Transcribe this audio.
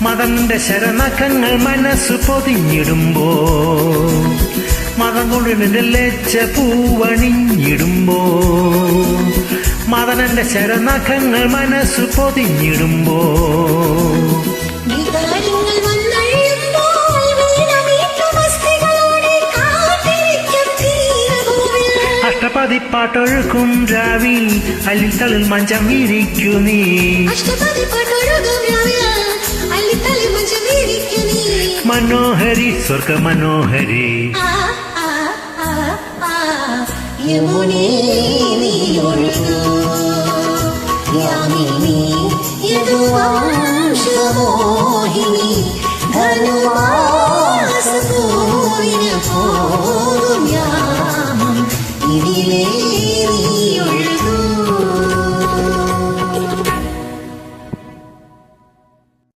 മദന്റെ ശരനഖങ്ങൾ മനസ്സു പൊതിഞ്ഞിടുമ്പോ മതം കൊണ്ട് ലച്ച പൂവണിഞ്ഞിടുമ്പോ മദനന്റെ ശരനഖങ്ങൾ മനസ്സു പൊതിഞ്ഞിടുമ്പോ അഷ്ടപതിപ്പാട്ടൊഴുക്കും രാവി അല്ലിൽ തളിൽ മഞ്ചം വിരിക്കു നീ മനോഹരി സ്വർഗ മനോഹരി യമുനേ യാമിനി യദുവംശമോഹിനി ധനുമാസ പൂവിന പോകും യാമം ഇതിലേ